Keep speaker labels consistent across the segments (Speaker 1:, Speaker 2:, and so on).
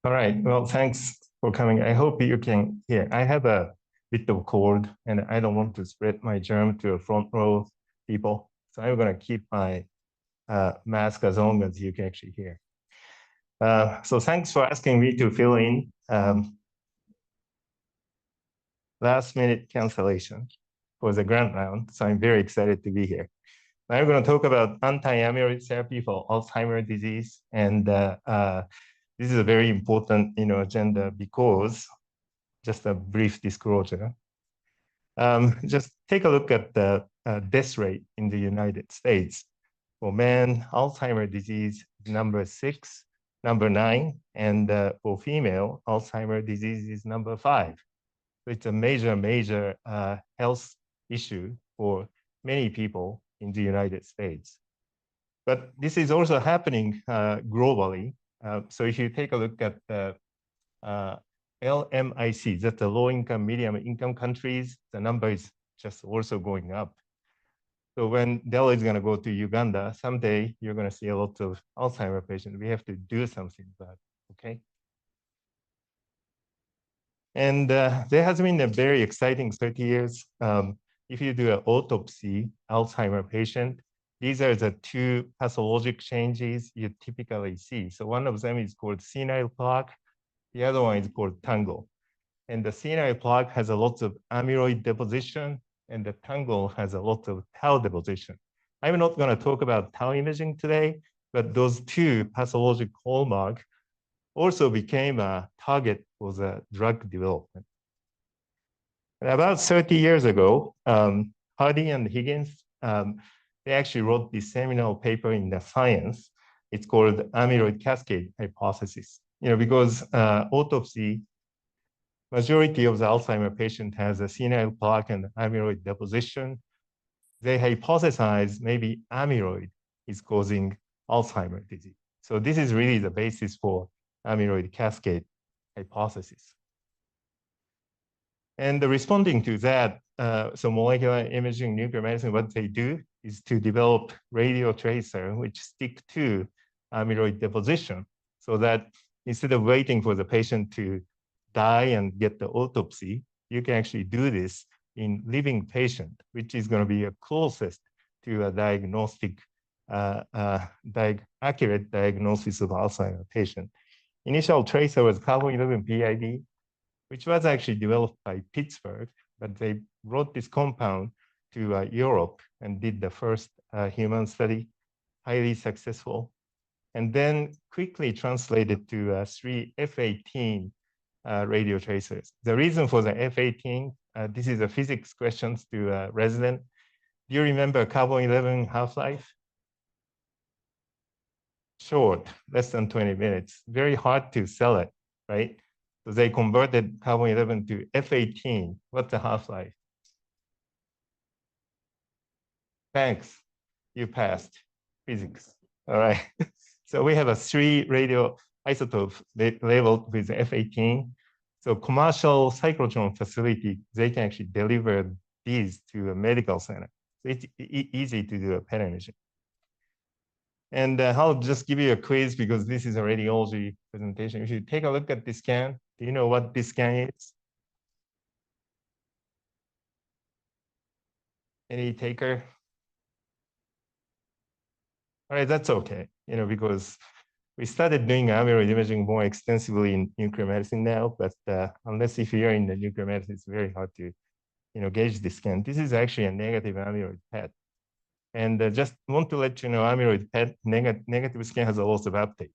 Speaker 1: All right. Well, thanks for coming. I hope you can hear. I have a bit of cold, and I don't want to spread my germ to a front row people. So I'm going to keep my mask as long as you can actually hear. So thanks for asking me to fill in last minute cancellation for the grant round. So I'm very excited to be here. I'm going to talk about anti-amyloid therapy for Alzheimer's disease. And this is a very important agenda because, just a brief disclosure, just take a look at the death rate in the United States. For men, Alzheimer's disease is number 6, number 9, and for female, Alzheimer's disease is number 5. So it's a major health issue for many people in the United States. But this is also happening globally. So if you take a look at the LMIC, that's the low income, medium income countries, the number is just also going up. So when Dell is going to go to Uganda, someday you're going to see a lot of Alzheimer's patients. We have to do something about it, okay? And there has been a very exciting 30 years. If you do an autopsy Alzheimer's patient, these are the two pathologic changes you typically see. So one of them is called senile plaque. The other one is called tangle. And the senile plaque has a lot of amyloid deposition, and the tangle has a lot of tau deposition. I'm not going to talk about tau imaging today, but those two pathologic hallmarks also became a target for the drug development. And about 30 years ago, Hardy and Higgins, they actually wrote this seminal paper in the Science. It's called amyloid cascade hypothesis. Because autopsy, majority of the Alzheimer's patient has a senile plaque and amyloid deposition. They hypothesize maybe amyloid is causing Alzheimer's disease. So this is really the basis for amyloid cascade hypothesis. And responding to that, so molecular imaging, nuclear medicine, what they do is to develop radio tracer which stick to amyloid deposition, so that instead of waiting for the patient to die and get the autopsy, you can actually do this in living patient, which is going to be a closest to a diagnostic, accurate diagnosis of Alzheimer's patient. Initial tracer was carbon-11 Ph.D., which was actually developed by Pittsburgh, but they brought this compound to Europe and did the first human study, highly successful, and then quickly translated to 3 F18 radio tracers. The reason for the F18, this is a physics questions to a resident. Do you remember carbon-11 half-life? Short, less than 20 minutes. Very hard to sell it, right? So they converted carbon-11 to F18. What's the half-life? Thanks, you passed physics. All right. So we have a 3 radioisotope labeled with F18. So commercial cyclotron facility, they can actually deliver these to a medical center. So it's easy to do a PET imaging. And I'll just give you a quiz because this is a radiology presentation. If you take a look at this scan, do you know what this scan is? Any taker? All right, that's okay, because we started doing amyloid imaging more extensively in nuclear medicine now, but unless if you're in the nuclear medicine, it's very hard to, gauge this scan. This is actually a negative amyloid PET. And just want to let you know, amyloid PET negative scan has a lot of uptake,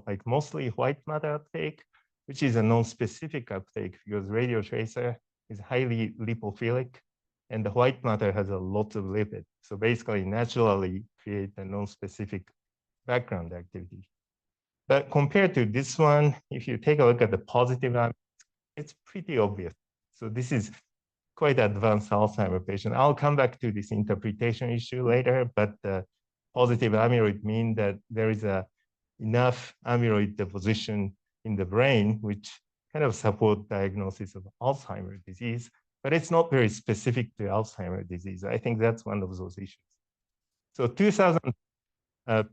Speaker 1: like mostly white matter uptake, which is a non-specific uptake because radio tracer is highly lipophilic and the white matter has a lot of lipid. So basically naturally create a non-specific background activity. But compared to this one, if you take a look at the positive, it's pretty obvious. So this is quite advanced Alzheimer's patient. I'll come back to this interpretation issue later, but positive amyloid mean that there is enough amyloid deposition in the brain, which kind of support diagnosis of Alzheimer's disease, but it's not very specific to Alzheimer's disease. I think that's one of those issues. So 2000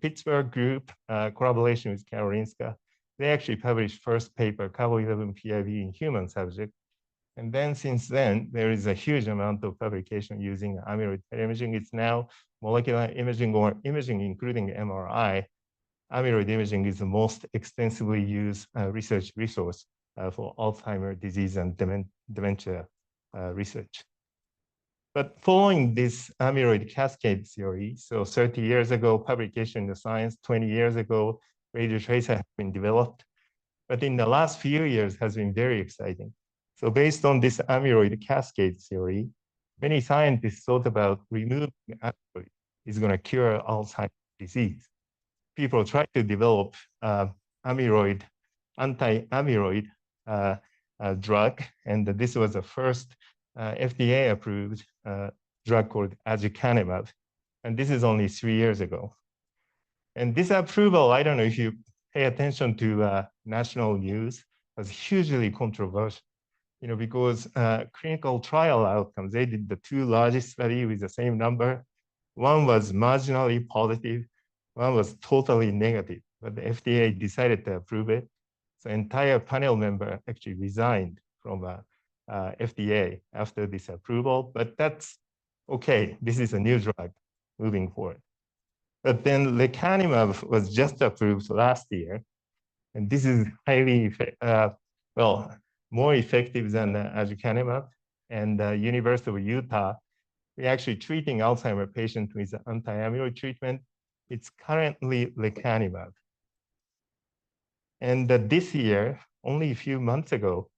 Speaker 1: Pittsburgh group collaboration with Karolinska, they actually published first paper, Cabo-11 PIV in human subject. And then since then, there is a huge amount of publication using amyloid PET imaging. It's now molecular imaging or imaging, including MRI. Amyloid imaging is the most extensively used research resource for Alzheimer's disease and dementia research. But following this amyloid cascade theory, so 30 years ago, publication in the Science, 20 years ago, radio tracer has been developed. But in the last few years has been very exciting. So based on this amyloid cascade theory, many scientists thought about removing amyloid is going to cure Alzheimer's disease. People tried to develop amyloid, anti-amyloid drug, and this was the first FDA-approved drug called aducanumab, and this is only 3 years ago. And this approval, I don't know if you pay attention to national news, was hugely controversial, because clinical trial outcomes, they did the two largest study with the same number. One was marginally positive, one was totally negative, but the FDA decided to approve it. So entire panel member actually resigned from FDA after this approval, but that's okay. This is a new drug moving forward. But then lecanemab was just approved last year, and this is highly, more effective than aducanumab. And University of Utah, we're actually treating Alzheimer patients with anti-amyloid treatment. It's currently lecanemab. And this year, only a few months ago,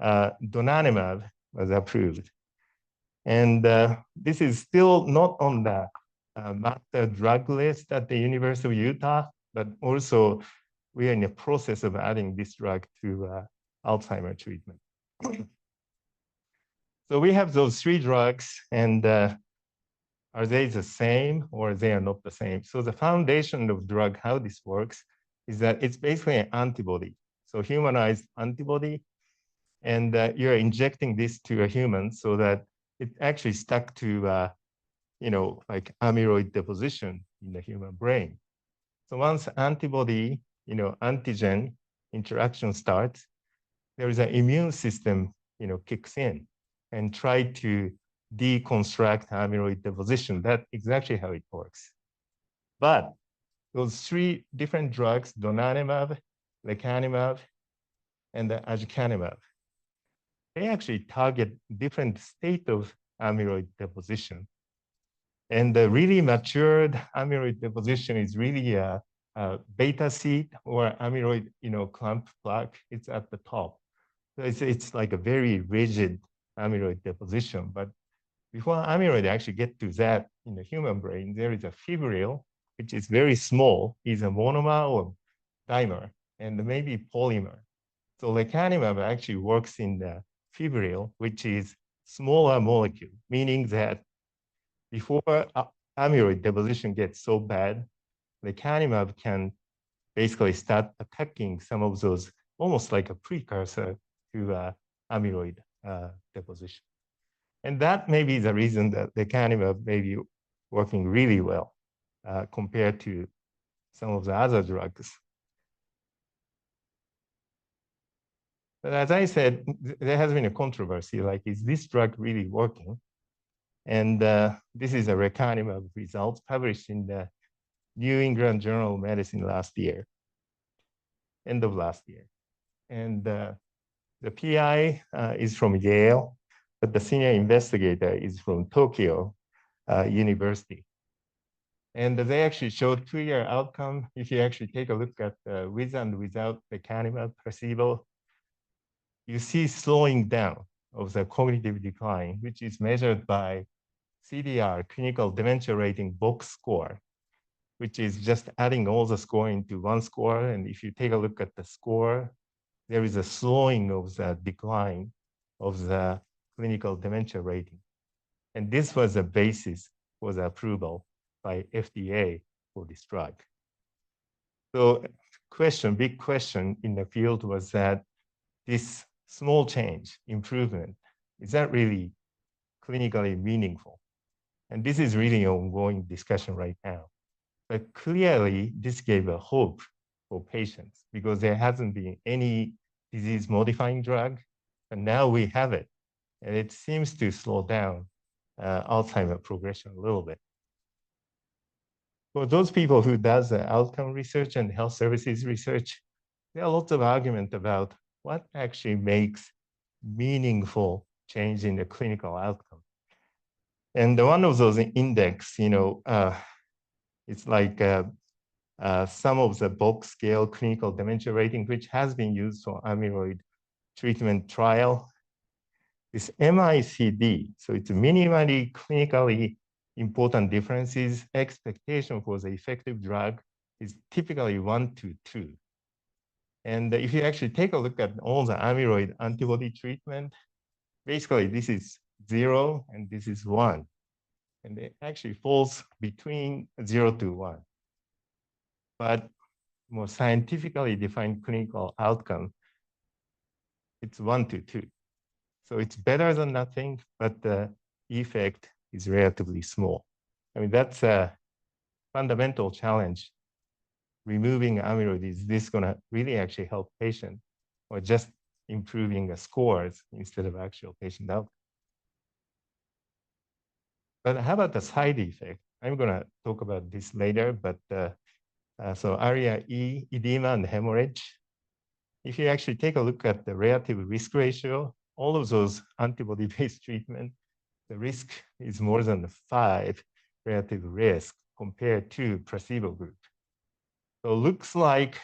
Speaker 1: donanemab was approved. And this is still not on the master drug list at the University of Utah, but also we are in the process of adding this drug to Alzheimer treatment. So we have those three drugs, and are they the same or they are not the same? So the foundation of drug, how this works, is that it's basically an antibody. So humanized antibody, and you're injecting this to a human so that it actually stuck to, like amyloid deposition in the human brain. So once antibody, antigen interaction starts, there is an immune system, kicks in and try to deconstruct amyloid deposition. That's exactly how it works. But those three different drugs, donanemab, lecanemab, and the aducanumab, they actually target different state of amyloid deposition. And the really matured amyloid deposition is really a beta seed or amyloid, clump plaque. It's at the top. So it's like a very rigid amyloid deposition. But before amyloid actually get to that in the human brain, there is a fibril, which is very small, is a monomer or dimer, and maybe polymer. So lecanemab actually works in the fibril, which is smaller molecule, meaning that before amyloid deposition gets so bad, lecanemab can basically start attacking some of those, almost like a precursor to amyloid deposition. And that may be the reason that lecanemab may be working really well compared to some of the other drugs. But as I said, there has been a controversy, like, is this drug really working? And this is a lecanemab results published in the New England Journal of Medicine last year, end of last year. And the PI is from Yale, but the senior investigator is from Tokyo University. And they actually showed 2-year outcome. If you actually take a look at with and without lecanemab placebo, you see slowing down of the cognitive decline, which is measured by CDR, Clinical Dementia Rating Box score, which is just adding all the score into one score. And if you take a look at the score, there is a slowing of the decline of the clinical dementia rating. And this was the basis for the approval by FDA for this drug. So big question in the field was that this small change, improvement, is that really clinically meaningful? And this is really an ongoing discussion right now. But clearly, this gave a hope for patients because there hasn't been any disease-modifying drug, and now we have it, and it seems to slow down Alzheimer progression a little bit. For those people who does outcome research and health services research, there are lots of argument about what actually makes meaningful change in the clinical outcome. And one of those index, it's like some of the box scale clinical dementia rating, which has been used for amyloid treatment trial. This MICD, so it's minimally clinically important differences. Expectation for the effective drug is typically 1 to 2. And if you actually take a look at all the amyloid antibody treatment, basically this is 0 and this is 1. And it actually falls between 0 to 1. But more scientifically defined clinical outcome, it's 1 to 2. So it's better than nothing, but the effect is relatively small. I mean, that's a fundamental challenge. Removing amyloid, is this gonna really actually help patients or just improving the scores instead of actual patient outcome? But how about the side effect? I'm gonna talk about this later, but so ARIA-E, edema and hemorrhage. If you actually take a look at the relative risk ratio, all of those antibody-based treatment, the risk is more than 5 relative risk compared to placebo group. So it looks like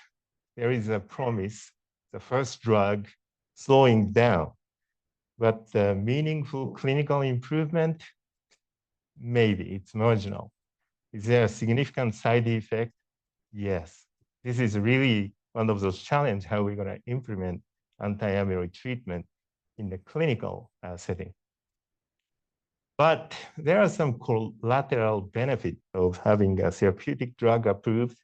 Speaker 1: there is a promise, the first drug slowing down, but the meaningful clinical improvement, maybe it's marginal. Is there a significant side effect? Yes. This is really one of those challenges, how we're gonna implement anti-amyloid treatment in the clinical setting. But there are some collateral benefits of having a therapeutic drug approved,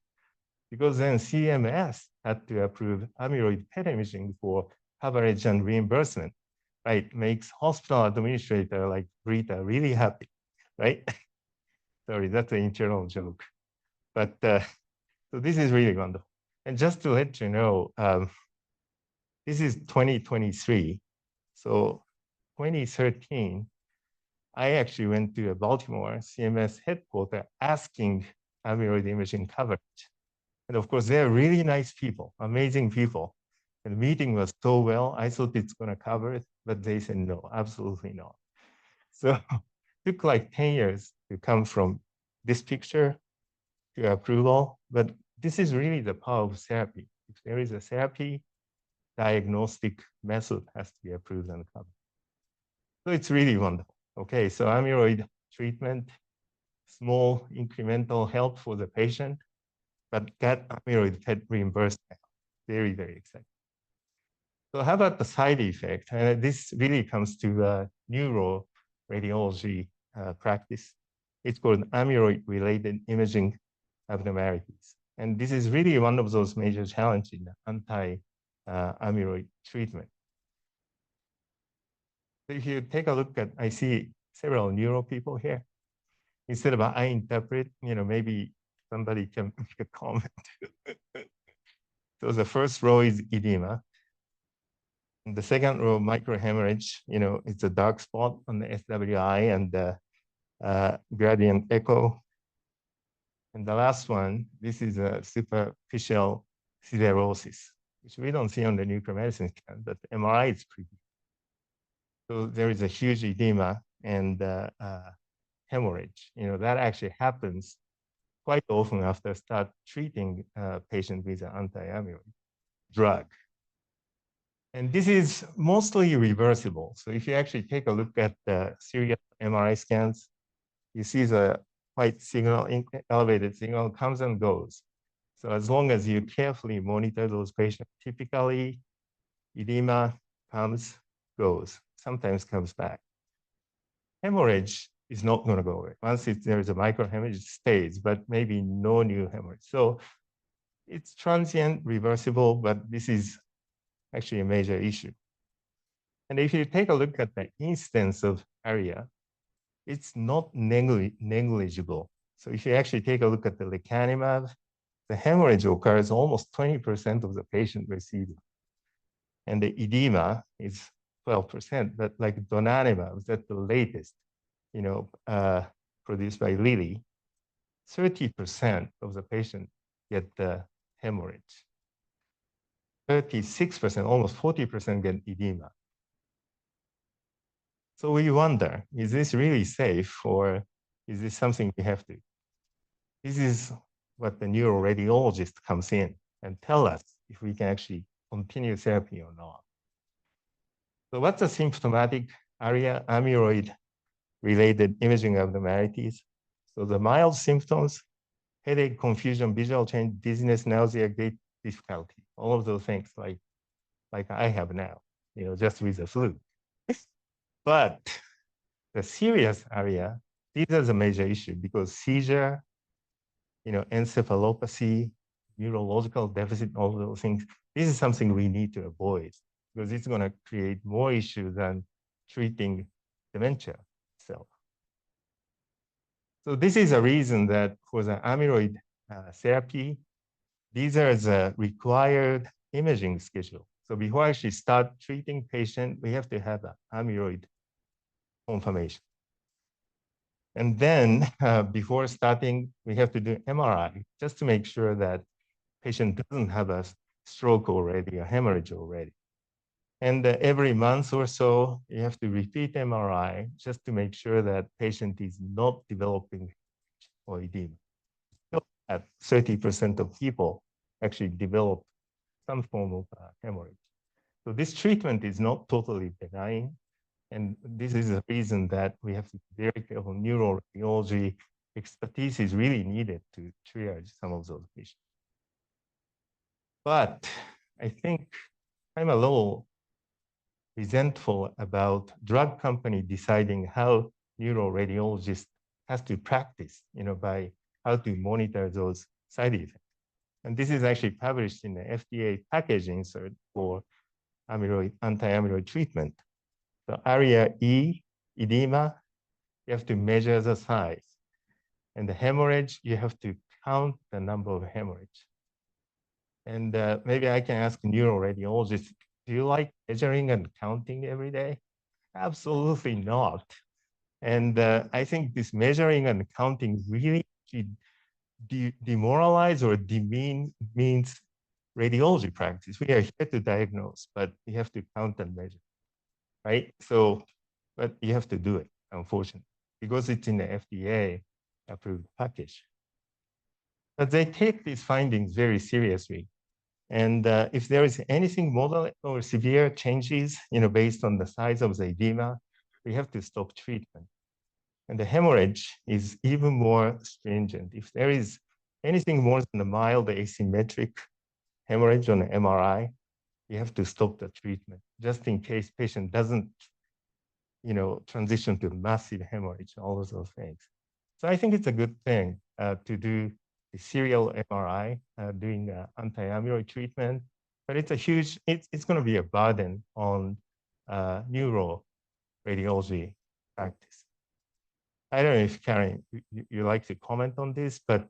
Speaker 1: because then CMS had to approve amyloid PET imaging for coverage and reimbursement, right? Makes hospital administrator like Rita really happy, right? Sorry, that's an internal joke. But so this is really wonderful. And just to let you know, this is 2023. So 2013, I actually went to Baltimore CMS headquarters asking amyloid imaging coverage. And of course, they're really nice people, amazing people. And the meeting was so well, I thought it's gonna cover it, but they said no, absolutely not. So it took like 10 years to come from this picture to approval, but this is really the power of therapy. If there is a therapy, diagnostic method has to be approved and covered. So it's really wonderful. Okay, so amyloid treatment, small incremental help for the patient, but get amyloid PET reimbursed now. Very, very exciting. So how about the side effect? This really comes to neuro radiology practice. It's called amyloid-related imaging abnormalities. And this is really one of those major challenges in anti-amyloid treatment. So if you take a look at, I see several neuro people here. Instead of I interpret, maybe somebody can make a comment. So the first row is edema. And the second row, microhemorrhage, it's a dark spot on the SWI and the gradient echo. And the last one, this is a superficial siderosis, which we don't see on the nuclear medicine scan, but MRI is pretty. So there is a huge edema and hemorrhage. That actually happens quite often after start treating patient with an anti-amyloid drug. And this is mostly reversible. So if you actually take a look at the serial MRI scans, you see the white signal, elevated signal comes and goes. So as long as you carefully monitor those patients, typically edema comes, goes, sometimes comes back. Hemorrhage is not going to go away. Once there is a microhemorrhage, it stays, but maybe no new hemorrhage. So it's transient, reversible, but this is actually a major issue. And if you take a look at the incidence of ARIA, it's not negligible. So if you actually take a look at the lecanemab, the hemorrhage occurs almost 20% of the patient receiving. And the edema is 12%, but like donanemab, that's the latest, produced by Lilly, 30% of the patient get the hemorrhage. 36%, almost 40% get edema. So we wonder, is this really safe, or is this something we have to? This is what the neuroradiologist comes in and tell us if we can actually continue therapy or not. So what's the symptomatic area? Amyloid-related imaging abnormalities. So the mild symptoms, headache, confusion, visual change, dizziness, nausea, gait difficulty, all of those things like I have now, just with the flu. But the serious area, these are the major issue because seizure, encephalopathy, neurological deficit, all those things, this is something we need to avoid because it's going to create more issues than treating dementia itself. So this is a reason that for the amyloid therapy, these are the required imaging schedule. So before I actually start treating patient, we have to have an amyloid confirmation. And then before starting, we have to do MRI just to make sure that patient doesn't have a stroke already, a hemorrhage already. And every month or so, you have to repeat MRI just to make sure that patient is not developing or edema. At 30% of people actually develop some form of hemorrhage. So this treatment is not totally benign. And this is the reason that we have to be very careful. Neuroradiology expertise is really needed to triage some of those patients. But I think I'm a little resentful about drug company deciding how neuroradiologists has to practice, by how to monitor those side effects. And this is actually published in the FDA package insert for anti-amyloid treatment. So area E, edema, you have to measure the size. And the hemorrhage, you have to count the number of hemorrhage. And maybe I can ask neuroradiologists, do you like measuring and counting every day? Absolutely not. And I think this measuring and counting really demoralize or means radiology practice. We are here to diagnose, but we have to count and measure, right? So, but you have to do it, unfortunately, because it's in the FDA approved package. But they take these findings very seriously. And if there is anything moderate or severe changes, based on the size of the edema, we have to stop treatment. And the hemorrhage is even more stringent. If there is anything more than a mild asymmetric hemorrhage on the MRI, you have to stop the treatment just in case patient doesn't, transition to massive hemorrhage, all of those things. So I think it's a good thing to do the serial MRI doing anti-amyloid treatment, but it's it's going to be a burden on neuro radiology practice. I don't know if Karen, you like to comment on this, but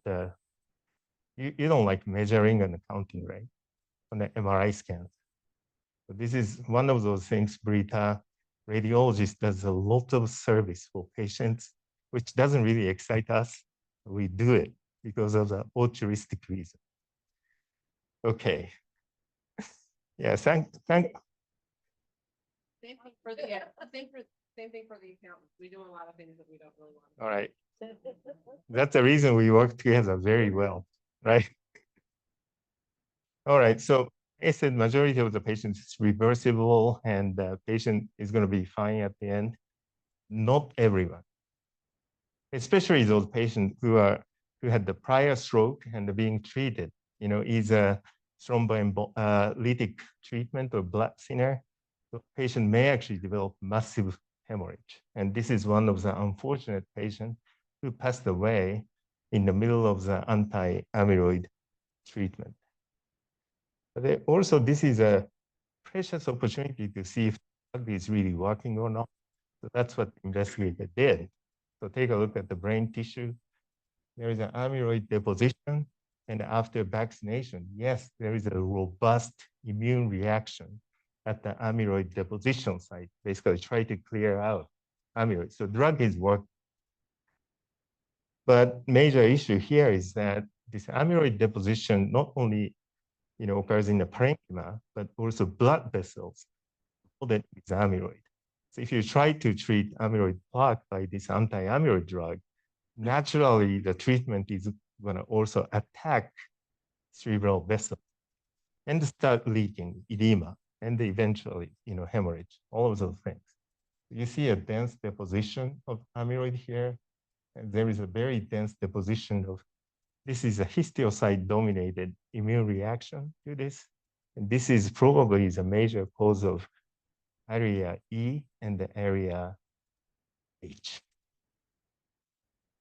Speaker 1: you don't like measuring and counting, right? On the MRI scans. So this is one of those things, Brita, radiologist does a lot of service for patients, which doesn't really excite us. We do it because of the altruistic reason. Okay. Yeah, thank.
Speaker 2: Same thing for the same thing for the accountants. We do a lot of things that we don't really want.
Speaker 1: All right. That's the reason we work together very well, right? All right. So I said majority of the patients is reversible and the patient is going to be fine at the end. Not everyone, especially those patients who had the prior stroke and are being treated, either thrombolytic treatment or blood thinner. The patient may actually develop massive hemorrhage. And this is one of the unfortunate patients who passed away in the middle of the anti-amyloid treatment. But also, this is a precious opportunity to see if the drug is really working or not. So that's what the investigator did. So take a look at the brain tissue. There is an amyloid deposition. And after vaccination, yes, there is a robust immune reaction at the amyloid deposition site, basically try to clear out amyloid. So drug is working. But major issue here is that this amyloid deposition not only occurs in the parenchyma, but also blood vessels that is amyloid. So if you try to treat amyloid plaque by this anti-amyloid drug, naturally the treatment is going to also attack cerebral vessels and start leaking, edema, and eventually, hemorrhage, all of those things. You see a dense deposition of amyloid here, and there is a very dense deposition of, this is a histiocyte-dominated immune reaction to this. And this is probably the major cause of area E and the area H.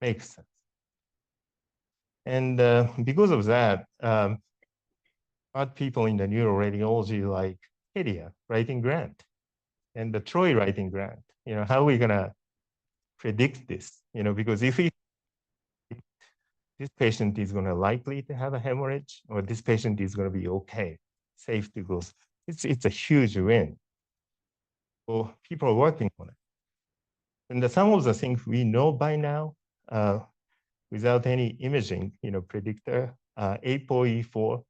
Speaker 1: Makes sense. And because of that, smart people in the neuroradiology like Hedia writing grant and the Troy writing grant. How are we gonna predict this? Because if this patient is gonna likely to have a hemorrhage, or this patient is gonna be okay, safe to go. It's a huge win. So people are working on it. And some of the things we know by now, without any imaging, predictor, ApoE4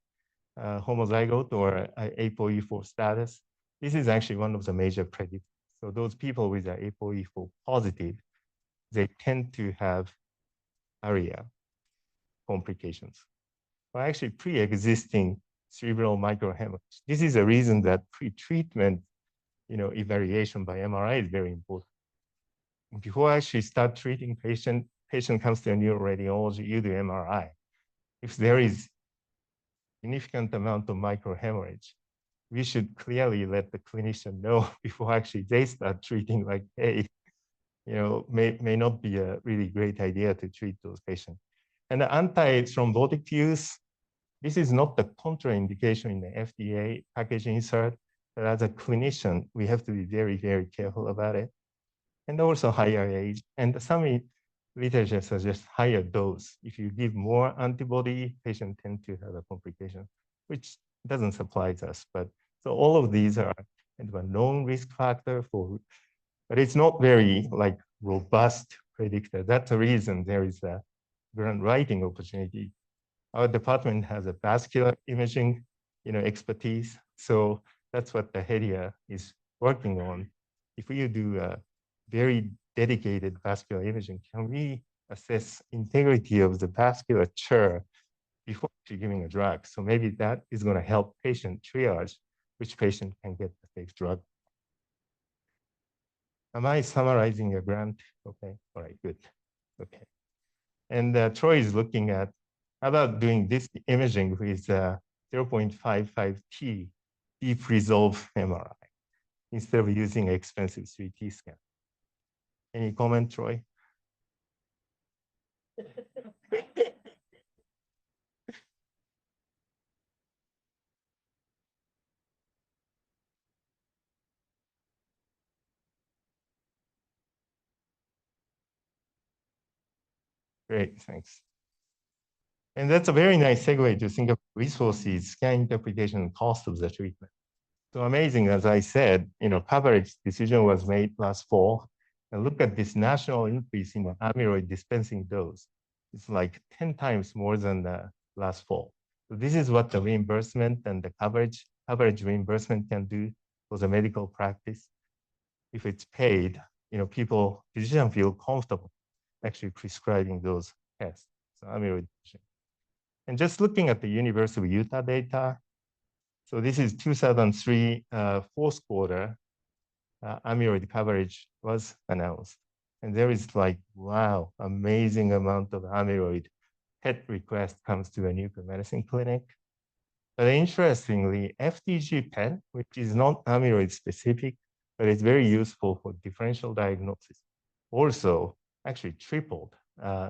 Speaker 1: homozygote or ApoE4 status. This is actually one of the major predictors. So those people with ApoE4 positive, they tend to have ARIA complications, or actually pre-existing cerebral microhemorrhage. This is a reason that pre-treatment, evaluation by MRI is very important. Before I actually start treating patient comes to a neuroradiology, you do MRI. If there is significant amount of microhemorrhage, we should clearly let the clinician know before actually they start treating, like, hey, may not be a really great idea to treat those patients. And the anti-thrombotic use, this is not the contraindication in the FDA package insert, but as a clinician, we have to be very, very careful about it. And also higher age. And some literature suggests higher dose. If you give more antibody, patients tend to have a complication, which doesn't surprise us. But so all of these are kind of a known risk factor but it's not very robust predictor. That's the reason there is a grant writing opportunity. Our department has a vascular imaging, expertise. So that's what the Hedia is working on. If we do a very dedicated vascular imaging, can we assess integrity of the vasculature before giving a drug? So maybe that is going to help patient triage which patient can get the safe drug. Am I summarizing a grant? Okay, all right, good. Okay. And Troy is looking at how about doing this imaging with 0.55 T deep resolve MRI instead of using expensive 3T scan. Any comment, Troy? Great, thanks. And that's a very nice segue to think of resources, scan interpretation, and cost of the treatment. So amazing, as I said, coverage decision was made last fall. And look at this national increase in the amyloid dispensing dose. It's like 10 times more than the last fall. So this is what the reimbursement and the coverage reimbursement can do for the medical practice. If it's paid, physicians feel comfortable actually prescribing those tests. So amyloid. And just looking at the University of Utah data, so this is 2003 fourth quarter, amyloid coverage was announced. And there is wow, amazing amount of amyloid PET request comes to a nuclear medicine clinic. But interestingly, FDG PET, which is not amyloid specific, but it's very useful for differential diagnosis, also actually tripled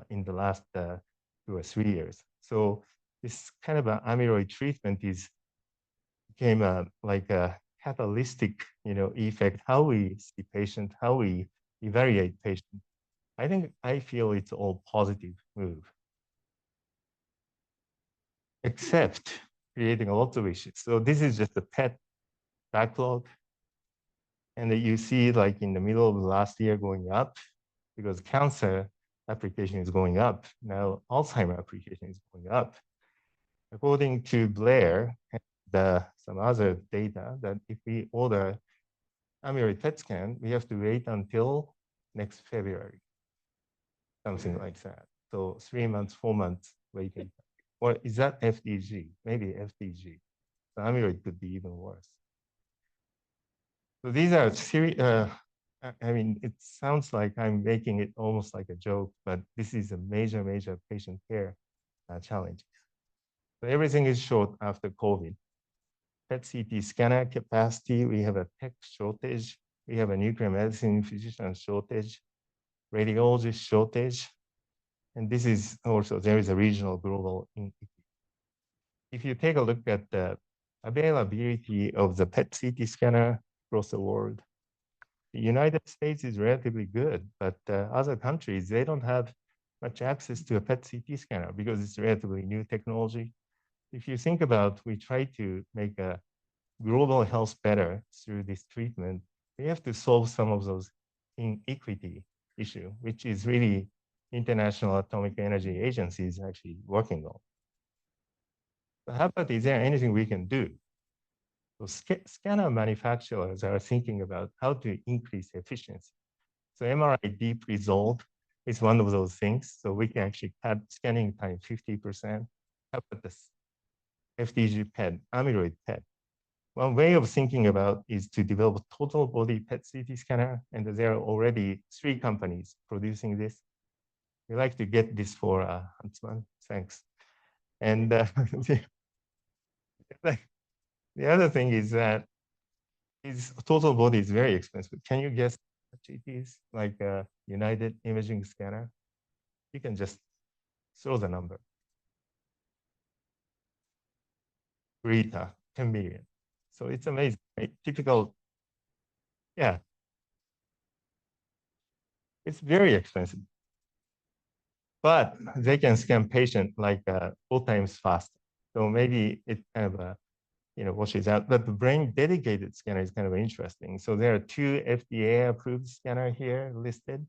Speaker 1: in the last 2 or 3 years. So this kind of amyloid treatment became a catalytic, effect, how we see patient, how we evaluate patient. I feel it's all positive move. except creating lots of issues. So this is just a PET backlog. And you see like in the middle of last year going up because cancer application is going up. Now Alzheimer application is going up. According to Blair and some other data, that if we order amyloid PET scan, we have to wait until next February, something like that. So 3 months, 4 months waiting. Or is that FDG? Maybe FDG. So amyloid could be even worse. So these are I mean, it sounds like I'm making it almost like a joke, but this is a major, major patient care challenge. So everything is short after COVID. PET-CT scanner capacity, we have a tech shortage. We have a nuclear medicine physician shortage, radiologist shortage. And this is also, there is a regional global inequity. If you take a look at the availability of the PET-CT scanner across the world, the United States is relatively good, but other countries, they don't have much access to a PET-CT scanner because it's relatively new technology. If you think about, we try to make a global health better through this treatment, we have to solve some of those inequity issue, which is really International Atomic Energy Agency is actually working on. But how about, is there anything we can do? So scanner manufacturers are thinking about how to increase efficiency. So MRI deep resolve is one of those things. So we can actually cut scanning time 50%. How about this FDG PET, amyloid PET? One way of thinking about is to develop total body PET-CT scanner, and there are already 3 companies producing this. We like to get this for Huntsman. Thanks. And the other thing is that total body is very expensive. Can you guess what it is? Like a United Imaging Scanner? You can just throw the number. Rita, 10 million. So it's amazing, right? Typical, yeah. It's very expensive. But they can scan patient like 4 times faster. So maybe it kind of washes out. But the brain dedicated scanner is kind of interesting. So there are 2 FDA approved scanner here listed.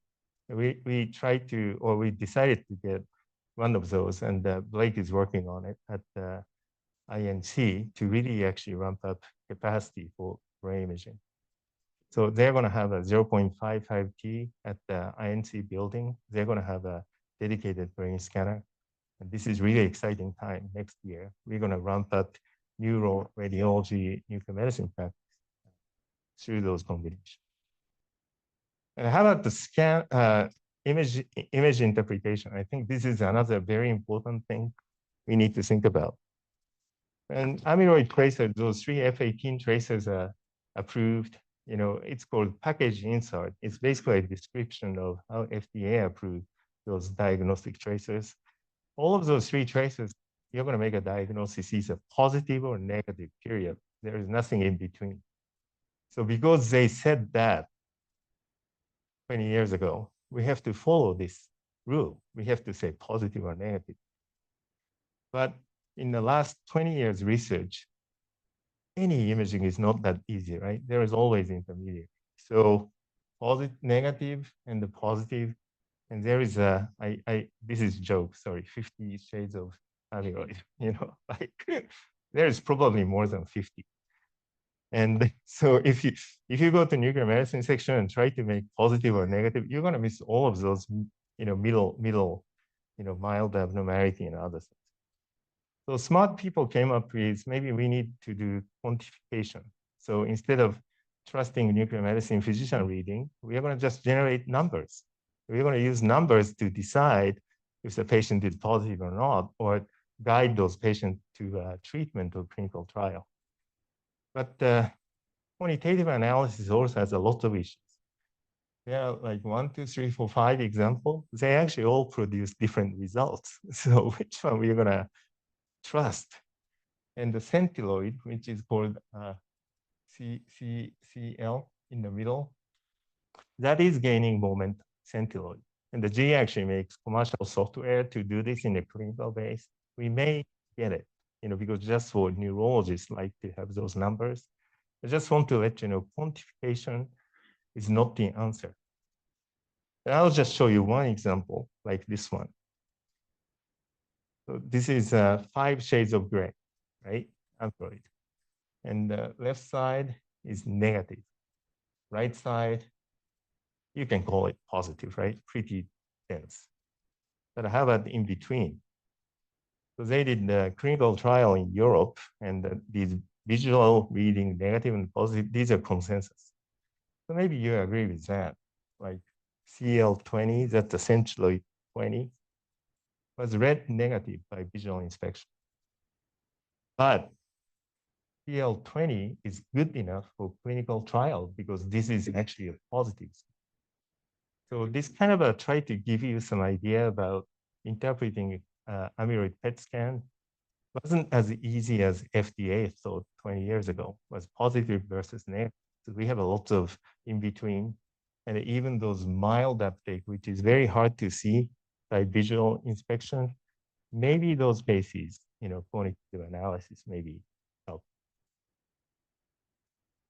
Speaker 1: We tried to, or we decided to get one of those, and Blake is working on it at INC to really actually ramp up capacity for brain imaging. So they're going to have a 0.55 T at the INC building. They're going to have a dedicated brain scanner. And this is really exciting time next year. We're going to ramp up neuro radiology, nuclear medicine practice through those combinations. And how about the scan image interpretation? I think this is another very important thing we need to think about. And amyloid tracers, those 3 F18 tracers are approved. It's called package insert. It's basically a description of how FDA approved those diagnostic tracers. All of those 3 tracers, you're going to make a diagnosis either positive or negative, period. There is nothing in between. So because they said that 20 years ago, we have to follow this rule. We have to say positive or negative. But in the last 20 years research, any imaging is not that easy, right? There is always intermediate. So positive, negative, and the positive. And there is this is joke, sorry, 50 shades of amyloid, like there is probably more than 50. And so if you go to nuclear medicine section and try to make positive or negative, you're going to miss all of those, middle, mild abnormality and other things. So smart people came up with, maybe we need to do quantification. So instead of trusting nuclear medicine physician reading, we are going to just generate numbers. We're going to use numbers to decide if the patient is positive or not, or guide those patients to treatment or clinical trial. But quantitative analysis also has a lot of issues. There are like 1, 2, 3, 4, 5 examples. They actually all produce different results. So which one we're going to trust? And the centiloid, which is called CL in the middle, that is gaining momentum, centiloid. And the G actually makes commercial software to do this in a clinical base. We may get it. because just for neurologists like to have those numbers. I just want to let you know, quantification is not the answer. And I'll just show you one example, like this one. So this is 5 shades of gray, right? Amyloid. And the left side is negative. Right side, you can call it positive, right? Pretty dense. But how about in between? So they did a clinical trial in Europe, and these visual reading negative and positive, these are consensus. So maybe you agree with that. Like CL20, that's essentially 20, was read negative by visual inspection. But CL20 is good enough for clinical trial because this is actually a positive. So this kind of try to give you some idea about interpreting amyloid PET scan. Wasn't as easy as FDA thought 20 years ago, was positive versus negative. So we have a lot of in between, and even those mild uptake, which is very hard to see by visual inspection, maybe those bases, quantitative analysis maybe help.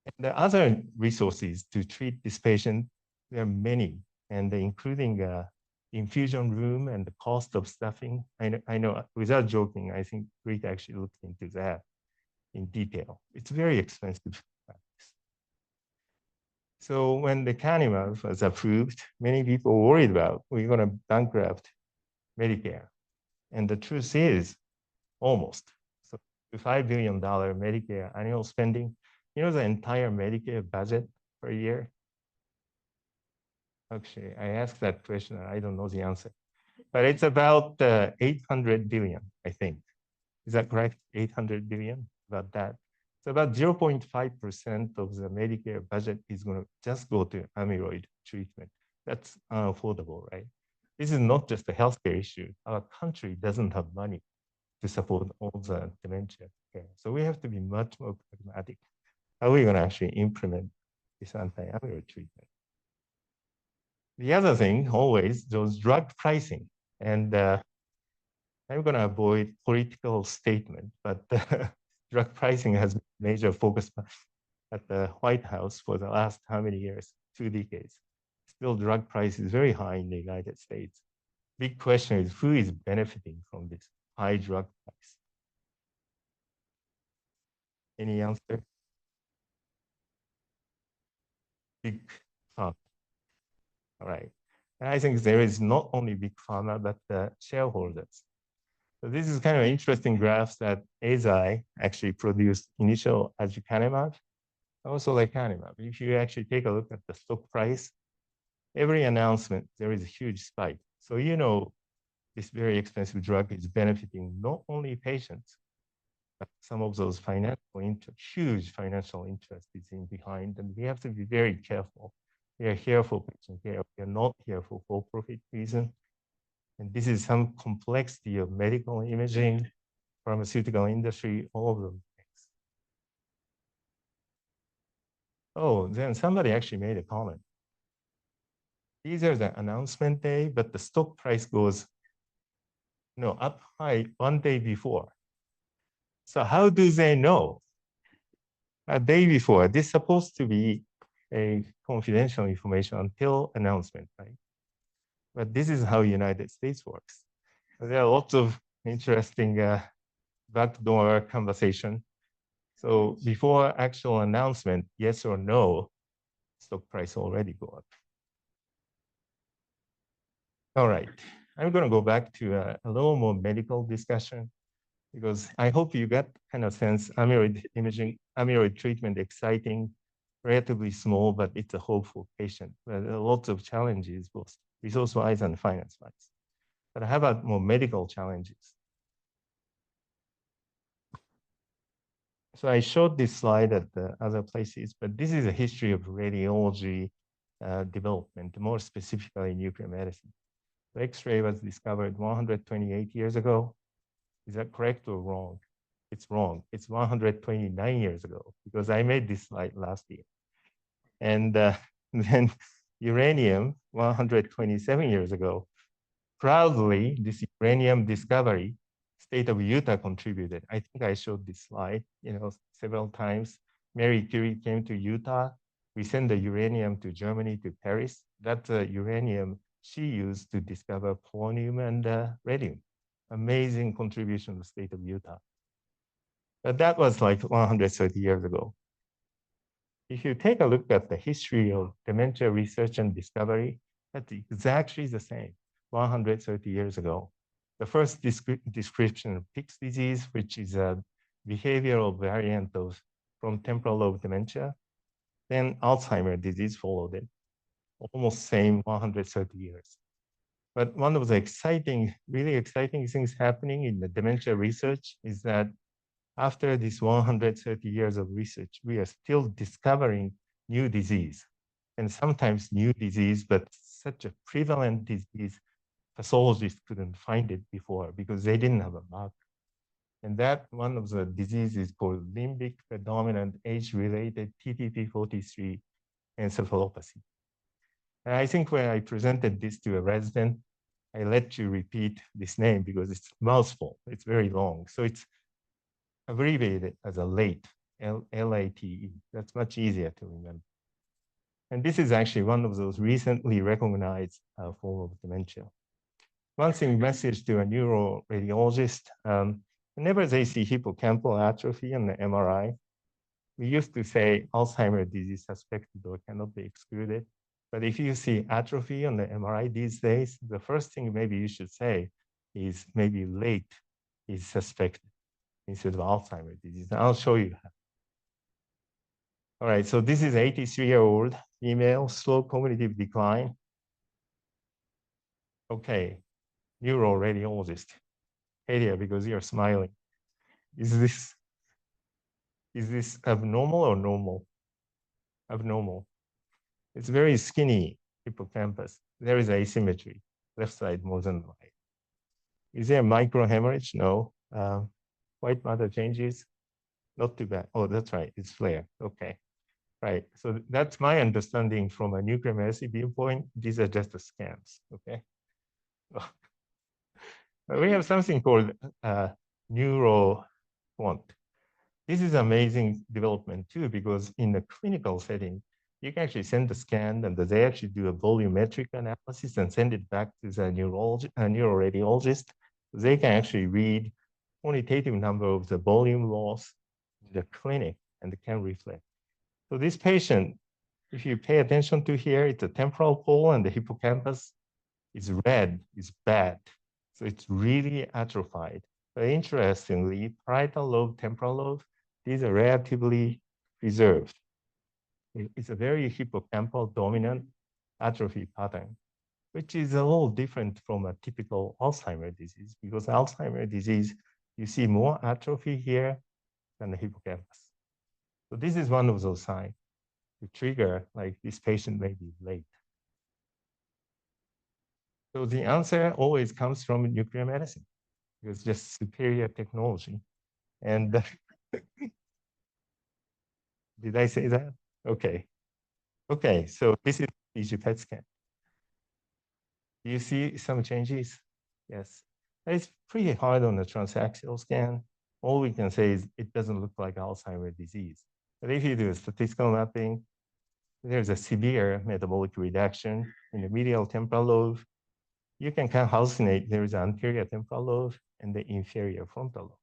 Speaker 1: And the other resources to treat this patient, there are many, and including infusion room and the cost of staffing. I know, without joking, I think Greek actually looked into that in detail. It's very expensive practice. So when the lecanemab was approved, many people worried about we're going to bankrupt Medicare. And the truth is, almost. So the $5 billion Medicare annual spending, the entire Medicare budget per year. Actually, I asked that question, and I don't know the answer. But it's about 800 billion, I think. Is that correct? 800 billion, about that. So about 0.5% of the Medicare budget is going to just go to amyloid treatment. That's unaffordable, right? This is not just a healthcare issue. Our country doesn't have money to support all the dementia care. So we have to be much more pragmatic. How are we going to actually implement this anti-amyloid treatment? The other thing, always, those drug pricing. And I'm going to avoid political statement, but drug pricing has been a major focus at the White House for the last how many years? 2 decades. Still, drug price is very high in the United States. Big question is who is benefiting from this high drug price? Any answer? Big pharma. All right. And I think there is not only big pharma, but the shareholders. So this is kind of an interesting graph that Eisai actually produced initial aducanumab, also lecanemab. If you actually take a look at the stock price, every announcement, there is a huge spike. So this very expensive drug is benefiting not only patients, but some of those huge financial interest is in behind, and we have to be very careful. We are here for patient care. We are not here for for-profit reason. And this is some complexity of medical imaging, pharmaceutical industry, all of those things. Oh, then somebody actually made a comment. These are the announcement day, but the stock price goes up high one day before. So how do they know? A day before, this is supposed to be a confidential information until announcement, right? But this is how United States works. There are lots of interesting backdoor conversation. So before actual announcement, yes or no, stock price already go up. All right, I'm going to go back to a little more medical discussion because I hope you got kind of sense amyloid imaging, amyloid treatment exciting, relatively small, but it's a hope for patient. There are lots of challenges, both resource-wise and finance-wise. But how about more medical challenges? So I showed this slide at the other places, but this is a history of radiology development, more specifically nuclear medicine. The X-ray was discovered 128 years ago. Is that correct or wrong? It's wrong. It's 129 years ago because I made this slide last year. And then uranium, 127 years ago. Proudly, this uranium discovery state of Utah contributed. I think I showed this slide, several times. Mary Curie came to Utah. We sent the uranium to Germany, to Paris. That uranium she used to discover polonium and radium. Amazing contribution to the state of Utah. But that was like 130 years ago. If you take a look at the history of dementia research and discovery, that's exactly the same 130 years ago. The first description of Pick's disease, which is a behavioral variant of from temporal lobe dementia, then Alzheimer's disease followed it, almost same 130 years. But one of the really exciting things happening in the dementia research is that after this 130 years of research, we are still discovering new disease, and sometimes new disease, but such a prevalent disease, pathologists couldn't find it before because they didn't have a marker. And that one of the diseases is called limbic predominant age-related TTP43 encephalopathy. And I think when I presented this to a resident, I let you repeat this name because it's a mouthful. It's very long. So it's abbreviated as a LATE, L-A-T-E. That's much easier to remember. And this is actually one of those recently recognized form of dementia. One thing, message to a neuroradiologist, whenever they see hippocampal atrophy on the MRI, we used to say Alzheimer's disease suspected or cannot be excluded. But if you see atrophy on the MRI these days, the first thing maybe you should say is maybe late is suspected instead of Alzheimer's disease. And I'll show you how. All right, so this is 83-year-old female, slow cognitive decline. Okay, neuroradiologist. Hey there, because you're smiling. Is this abnormal or normal? Abnormal. It's very skinny hippocampus. There is asymmetry, left side more than right. Is there microhemorrhage? No. White matter changes? Not too bad. Oh, that's right, it's flare. Okay, right. So that's my understanding from a nuclear medicine viewpoint. These are just the scans, okay? We have something called neuro quant. This is amazing development too, because in the clinical setting, you can actually send the scan and they actually do a volumetric analysis and send it back to the neuroradiologist. They can actually read quantitative number of the volume loss in the clinic and can reflect. So this patient, if you pay attention to here, it's a temporal pole and the hippocampus is red, is bad. So it's really atrophied. But interestingly, parietal lobe, temporal lobe, these are relatively preserved. It's a very hippocampal dominant atrophy pattern, which is a little different from a typical Alzheimer's disease, because Alzheimer's disease, you see more atrophy here than the hippocampus. So this is one of those signs to trigger, like this patient may be late. So the answer always comes from nuclear medicine. It's just superior technology. And did I say that? Okay. Okay, so this is your PET scan. Do you see some changes? Yes. It's pretty hard on the transaxial scan. All we can say is it doesn't look like Alzheimer's disease. But if you do a statistical mapping, there's a severe metabolic reduction in the medial temporal lobe. You can kind of hallucinate there is an anterior temporal lobe and the inferior frontal lobe.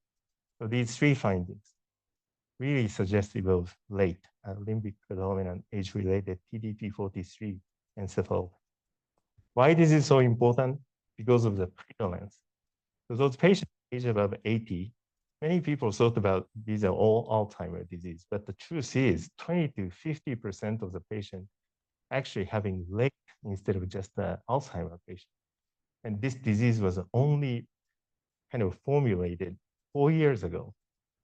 Speaker 1: So these three findings really suggestive of late limbic predominant age-related TDP43 encephalopathy. Why this is so important? Because of the prevalence. So those patients age above 80, many people thought about these are all Alzheimer's disease, but the truth is 20 to 50% of the patients actually having late instead of just the Alzheimer's patient. And this disease was only kind of formulated 4 years ago.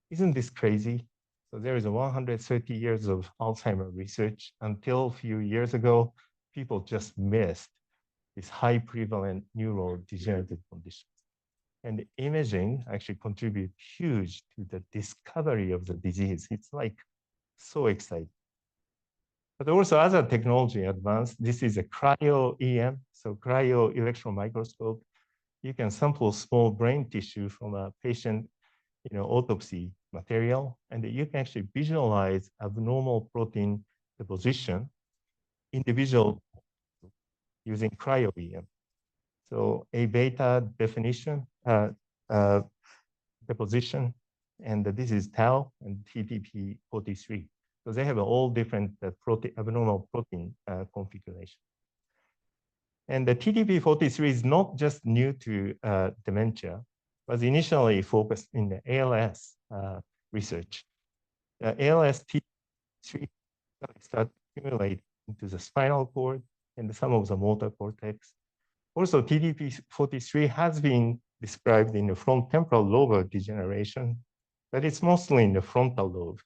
Speaker 1: Isn't this crazy? So there is 130 years of Alzheimer's research. Until a few years ago, people just missed this high prevalent neurodegenerative conditions. And imaging actually contributes huge to the discovery of the disease. It's like so exciting. But also other technology advanced. This is a cryo-EM, so cryo electron microscope. you can sample small brain tissue from a patient, autopsy material, and you can actually visualize abnormal protein deposition individual using cryo-EM. So A beta definition, deposition, and this is tau and TDP43. So they have all different abnormal protein configuration. And the TDP43 is not just new to dementia, was initially focused in the ALS research. ALS TDP43 started accumulating into the spinal cord and some of the motor cortex. Also, TDP43 has been described in the frontotemporal lobe degeneration, but it's mostly in the frontal lobe.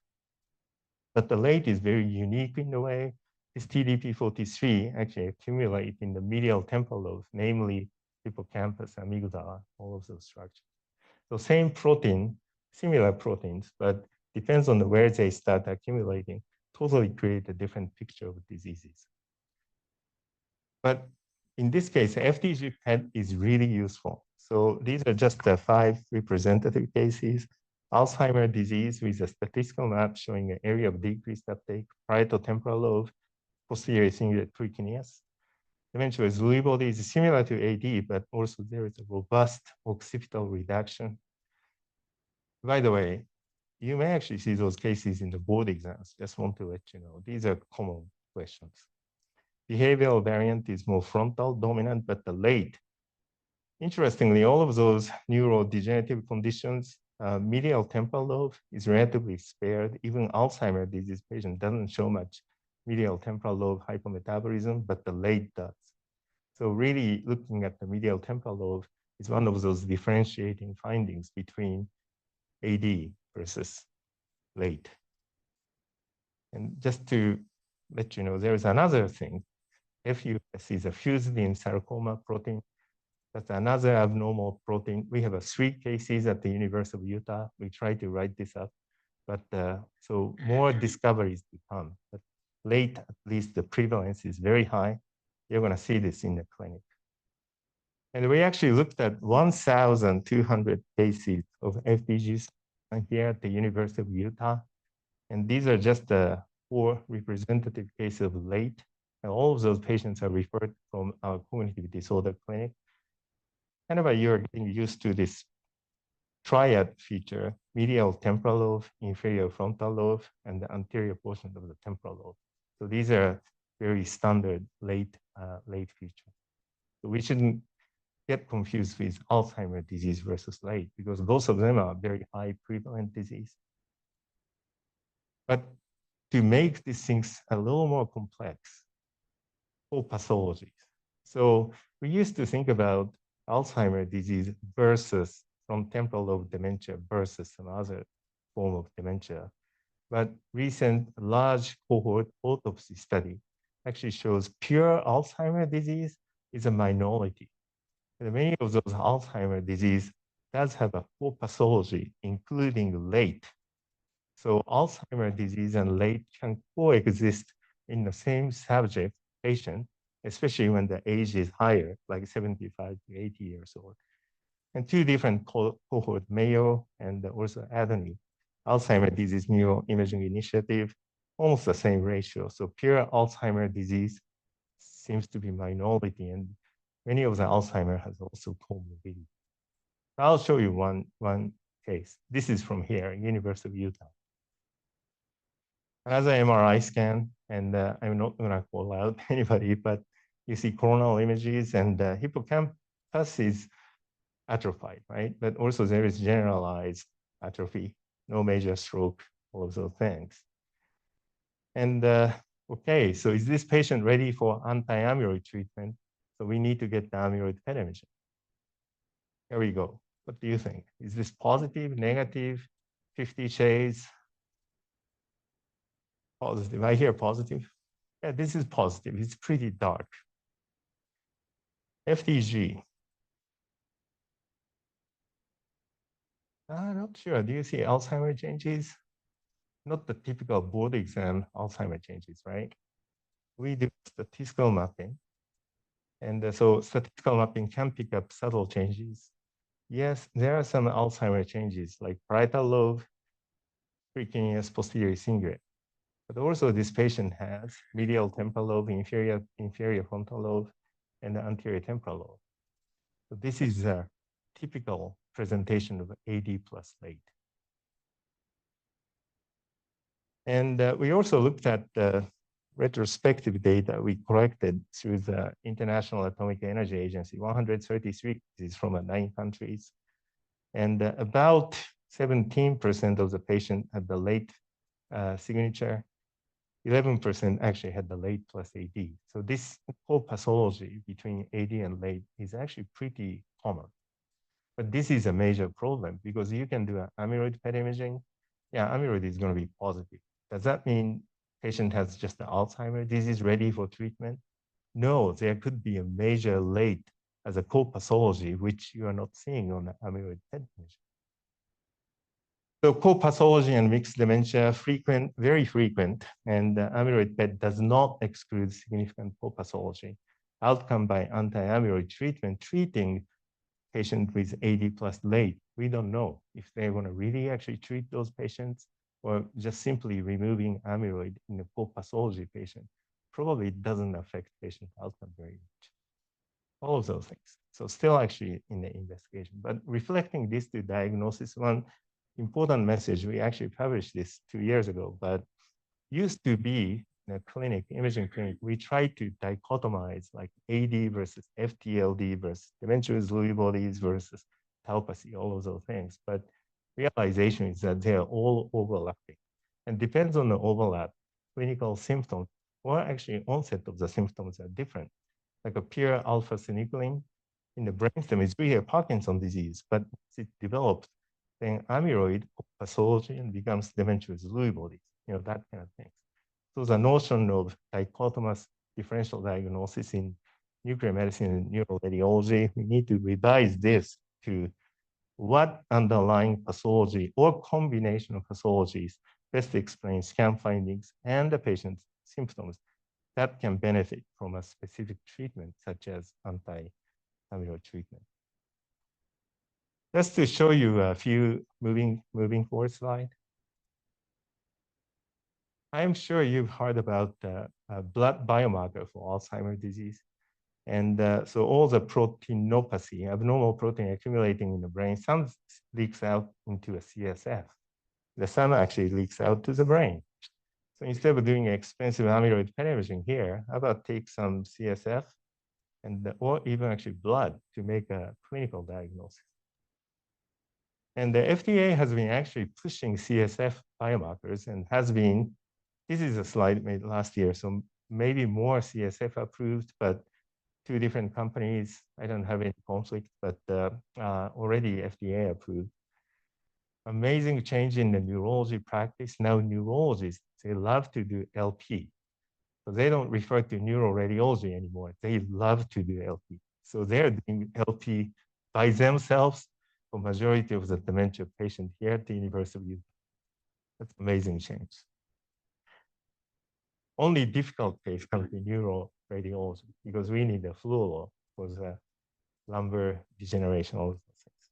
Speaker 1: But the late is very unique in the way this TDP43 actually accumulate in the medial temporal lobe, namely hippocampus, amygdala, all of those structures. So same protein, similar proteins, but depends on where they start accumulating, totally create a different picture of diseases. But in this case, FDG PET is really useful. So these are just the 5 representative cases. Alzheimer's disease with a statistical map showing an area of decreased uptake, parietal temporal lobe, posterior cingulate precuneus. Dementia with Lewy body is similar to AD, but also there is a robust occipital reduction. By the way, you may actually see those cases in the board exams. Just want to let you know, these are common questions. Behavioral variant is more frontal dominant, but the late. Interestingly, all of those neurodegenerative conditions, medial temporal lobe is relatively spared. Even Alzheimer's disease patient doesn't show much medial temporal lobe hypometabolism, but the late does. So really looking at the medial temporal lobe is one of those differentiating findings between AD versus late. And just to let you know, there is another thing. FUS is a fused in sarcoma protein. That's another abnormal protein. We have 3 cases at the University of Utah. We try to write this up, but so more discoveries to come. But late, at least the prevalence is very high. You're gonna see this in the clinic. And we actually looked at 1,200 cases of FDGs here at the University of Utah. And these are just the 4 representative cases of late. And all of those patients are referred from our cognitive disorder clinic. Kind of you're getting used to this triad feature, medial temporal lobe, inferior frontal lobe, and the anterior portion of the temporal lobe. So these are very standard late features. So we shouldn't get confused with Alzheimer's disease versus late, because both of them are very high prevalent disease. But to make these things a little more complex for pathologies. So we used to think about Alzheimer's disease versus frontotemporal lobe dementia versus some other form of dementia. But recent large cohort autopsy study actually shows pure Alzheimer's disease is a minority. And many of those Alzheimer's disease does have a full pathology, including late. So Alzheimer's disease and late can coexist in the same subject patient, especially when the age is higher, like 75 to 80 years old. And 2 different cohorts, Mayo and also Anthony, Alzheimer's disease neuroimaging initiative, almost the same ratio. So pure Alzheimer's disease seems to be minority, and many of the Alzheimer has also comorbidity. I'll show you one case. This is from here, University of Utah. Another MRI scan, and I'm not gonna call out anybody, but you see coronal images, and hippocampus is atrophied, right? But also there is generalized atrophy, no major stroke, all of those things. And okay, so is this patient ready for anti-amyloid treatment? So we need to get the amyloid PET imaging. Here we go. What do you think? Is this positive, negative, 50 shades? Positive. I hear positive. Yeah, this is positive. It's pretty dark. FDG. I'm not sure. Do you see Alzheimer changes? Not the typical board exam Alzheimer changes, right? We do statistical mapping. And so statistical mapping can pick up subtle changes. Yes, there are some Alzheimer changes like parietal lobe, precuneus posterior cingulate. But also this patient has medial temporal lobe, inferior frontal lobe, and the anterior temporal lobe. So this is a typical presentation of AD plus late. And we also looked at the retrospective data we collected through the International Atomic Energy Agency, 133 cases from 9 countries. And about 17% of the patient had the late signature. 11% actually had the late plus AD. So this co-pathology between AD and late is actually pretty common. But this is a major problem because you can do an amyloid PET imaging. Yeah, amyloid is going to be positive. Does that mean patient has just the Alzheimer disease ready for treatment? No, there could be a major late as a co-pathology, which you are not seeing on the amyloid PET imaging. So co-pathology and mixed dementia, frequent, very frequent, and amyloid PET does not exclude significant co-pathology. Outcome by anti-amyloid treatment, treating patient with AD plus late, we don't know if they're going to really actually treat those patients or just simply removing amyloid in a co-pathology patient. Probably doesn't affect patient outcome very much. All of those things. So still actually in the investigation, but reflecting this to diagnosis, one important message, we actually published this 2 years ago, but used to be in a clinic, imaging clinic, we tried to dichotomize like AD versus FTLD versus dementia with Lewy bodies versus tauopathy, all of those things. But realization is that they're all overlapping and depends on the overlap. Clinical symptoms or actually onset of the symptoms are different. Like a pure alpha-synuclein in the brainstem is really a Parkinson's disease, but it develops then amyloid pathology and becomes dementia with Lewy bodies, that kind of thing. So the notion of dichotomous differential diagnosis in nuclear medicine and neuroradiology, we need to revise this to what underlying pathology or combination of pathologies best explains scan findings and the patient's symptoms that can benefit from a specific treatment, such as anti-amyloid treatment. Just to show you a few moving forward slide. I'm sure you've heard about the blood biomarker for Alzheimer's disease. And so all the proteinopathy, abnormal protein accumulating in the brain, some leaks out into a CSF. Some actually leaks out to the brain. So instead of doing expensive amyloid PET imaging here, how about take some CSF or even actually blood to make a clinical diagnosis. And the FDA has been actually pushing CSF biomarkers and has been, this is a slide made last year, so maybe more CSF approved, but 2 different companies, I don't have any conflict, but already FDA approved. Amazing change in the neurology practice. Now neurologists, they love to do LP. So they don't refer to neuroradiology anymore. They love to do LP. So they're doing LP by themselves for majority of the dementia patient here at the University of Utah. That's amazing change. Only difficult case comes to neuroradiology because we need a fluoro for the lumbar degeneration, all those things.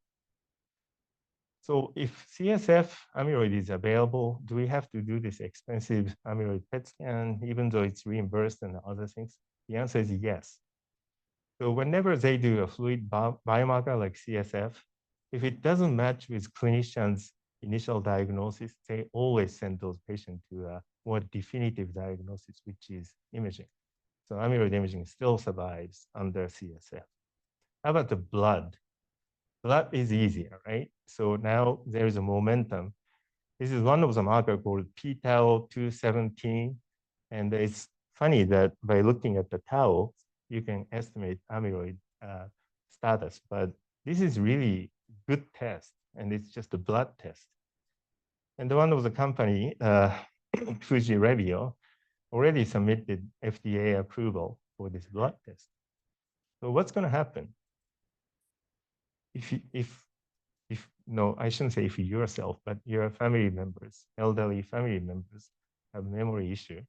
Speaker 1: So if CSF amyloid is available, do we have to do this expensive amyloid PET scan, even though it's reimbursed and other things? The answer is yes. So whenever they do a fluid biomarker like CSF, if it doesn't match with clinicians' initial diagnosis, they always send those patients to a more definitive diagnosis, which is imaging. So amyloid imaging still survives under CSF. How about the blood? Blood is easier, right? So now there is a momentum. This is one of the markers called p-tau 217. And it's funny that by looking at the tau, you can estimate amyloid status. But this is really good test, and it's just a blood test. And one of the company, Fuji Revio, already submitted FDA approval for this blood test. So what's going to happen? No, I shouldn't say if you yourself, but your family members, elderly family members have memory issue.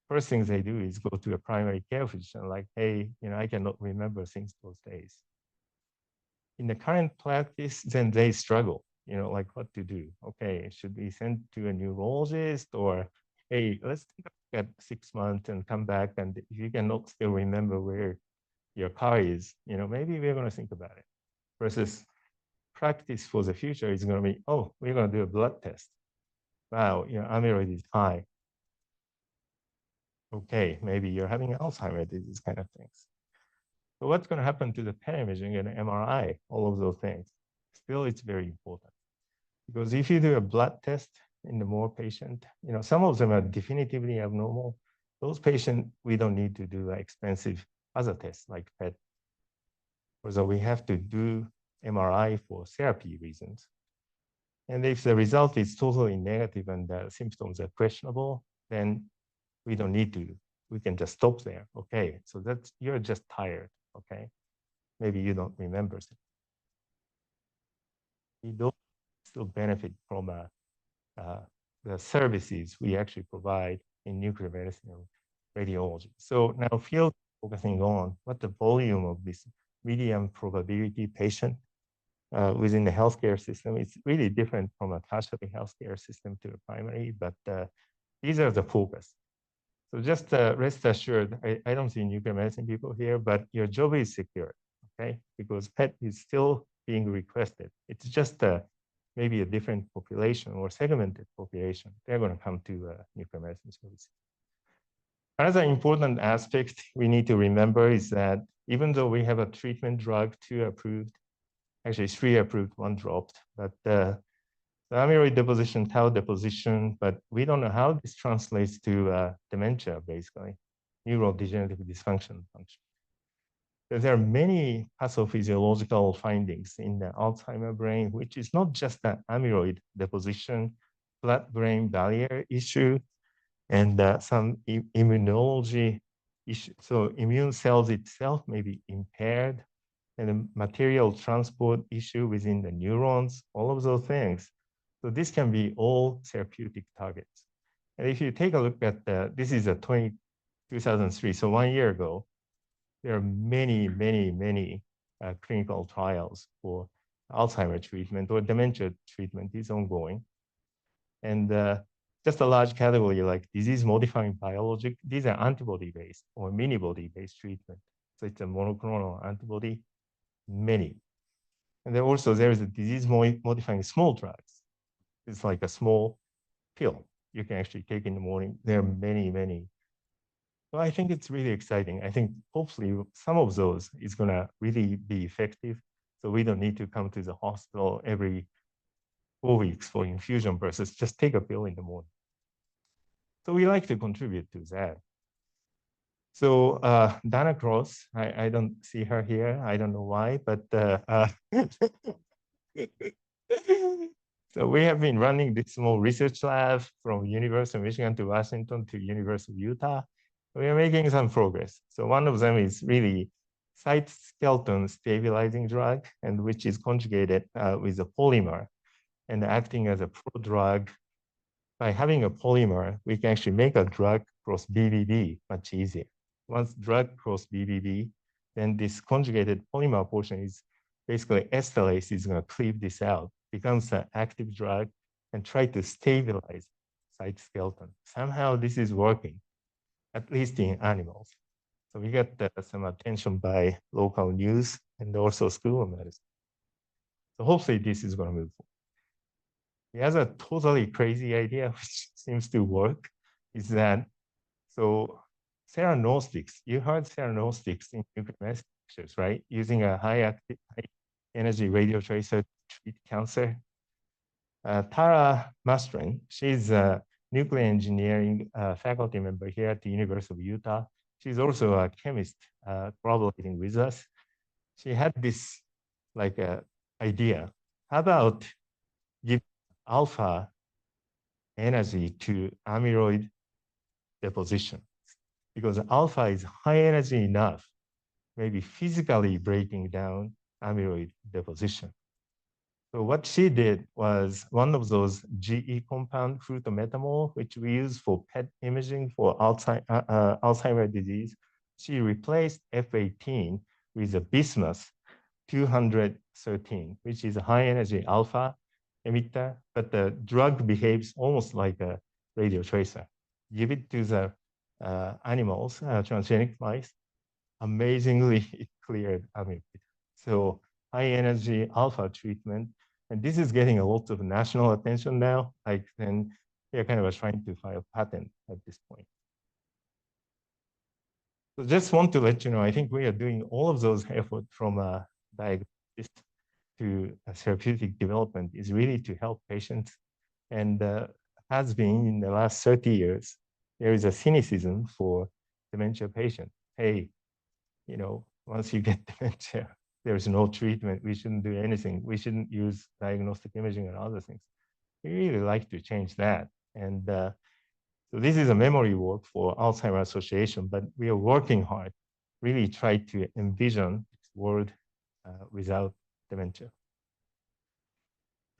Speaker 1: first things they do is go to a primary care physician, like, hey, I cannot remember things those days. In the current practice, then they struggle, like what to do. Okay, should we send to a neurologist, or hey, let's take a look at 6 months and come back, and if you cannot still remember where your car is, maybe we're going to think about it. Versus practice for the future is going to be, oh, we're going to do a blood test. Wow, amyloid is high. Okay, maybe you're having Alzheimer disease, kind of things. So what's going to happen to the PET imaging and MRI, all of those things? Still, it's very important. Because if you do a blood test in the more patient, some of them are definitively abnormal. Those patients, we don't need to do expensive other tests like PET. So we have to do MRI for therapy reasons. And if the result is totally negative and the symptoms are questionable, then we don't need to. We can just stop there. Okay, so you're just tired. Okay, maybe you don't remember. We don't still benefit from the services we actually provide in nuclear medicine and radiology. So now field focusing on what the volume of this medium probability patient within the healthcare system. It's really different from a tertiary healthcare system to a primary, but these are the focus. So just rest assured, I don't see nuclear medicine people here, but your job is secure, okay? Because PET is still being requested. It's just maybe a different population or segmented population. They're going to come to nuclear medicine services. Another important aspect we need to remember is that even though we have a treatment drug, 2 approved, actually 3 approved, 1 dropped, but the amyloid deposition, tau deposition, but we don't know how this translates to dementia, basically, neurodegenerative dysfunction function. There are many pathophysiological findings in the Alzheimer brain, which is not just the amyloid deposition, blood-brain barrier issue, and some immunology issue. So immune cells itself may be impaired, and the material transport issue within the neurons, all of those things. So this can be all therapeutic targets. And if you take a look at this is a 2003, so 1 year ago, there are many, many, many clinical trials for Alzheimer treatment or dementia treatment is ongoing. And just a large category like disease-modifying biologic, these are antibody-based or minibody-based treatment. So it's a monoclonal antibody, many. And then also there is a disease-modifying small drugs. It's like a small pill you can actually take in the morning. There are many, many. So I think it's really exciting. I think hopefully some of those is going to really be effective. So we don't need to come to the hospital every 4 weeks for infusion versus just take a pill in the morning. So we like to contribute to that. So Dana Cross, I don't see her here. I don't know why, but so we have been running this small research lab from University of Michigan to Washington to University of Utah. We are making some progress. So one of them is really cytoskeleton stabilizing drug, and which is conjugated with a polymer and acting as a prodrug. By having a polymer, we can actually make a drug cross BBB much easier. Once drug cross BBB, then this conjugated polymer portion is basically esterase is going to cleave this out, becomes an active drug, and try to stabilize cytoskeleton. Somehow this is working, at least in animals. So we got some attention by local news and also School of Medicine. So hopefully this is going to move forward. The other totally crazy idea, which seems to work, is that, so theranostics, you heard theranostics in nuclear medicine lectures, right? Using a high energy radio tracer to treat cancer. Tara Mastrin, she's a nuclear engineering faculty member here at the University of Utah. She's also a chemist collaborating with us. She had this idea. How about give alpha energy to amyloid deposition? Because alpha is high energy enough, maybe physically breaking down amyloid deposition. So what she did was one of those GE compound, fruitometamol, which we use for PET imaging for Alzheimer's disease. She replaced F18 with a bismuth 213, which is a high energy alpha emitter, but the drug behaves almost like a radio tracer. Give it to the animals, transgenic mice, amazingly it cleared amyloid. So high energy alpha treatment, and this is getting a lot of national attention now. Like then they're kind of trying to file patent at this point. So just want to let you know, I think we are doing all of those efforts from a diagnosis to a therapeutic development is really to help patients, and has been in the last 30 years. There is a cynicism for dementia patients. Hey, you know, once you get dementia, there's no treatment. We shouldn't do anything. We shouldn't use diagnostic imaging and other things. We really like to change that. And so this is a memory work for Alzheimer's Association, but we are working hard, really try to envision this world without dementia.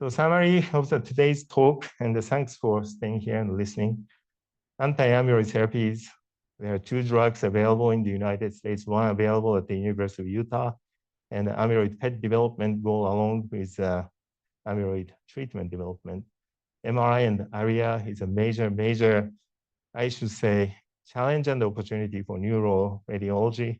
Speaker 1: So summary of today's talk, and thanks for staying here and listening. Anti-amyloid therapies, there are 2 drugs available in the United States, one available at the University of Utah, and amyloid PET development go along with amyloid treatment development. MRI and ARIA is a major, I should say, challenge and opportunity for neuroradiology.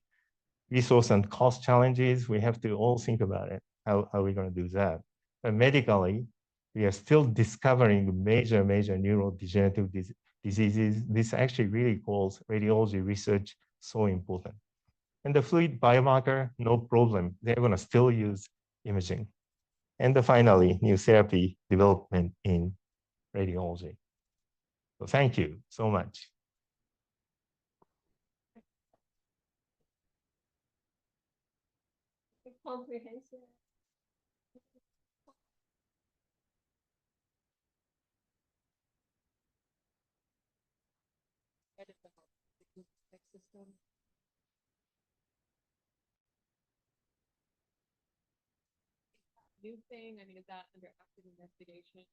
Speaker 1: Resource and cost challenges, we have to all think about it. How are we going to do that? But medically, we are still discovering major neurodegenerative diseases. This actually really calls radiology research so important. And the fluid biomarker, no problem. They're going to still use imaging. And finally, new therapy development in radiology. So thank you so much.
Speaker 2: Comprehensive. System. New thing, I mean, is that under active investigation?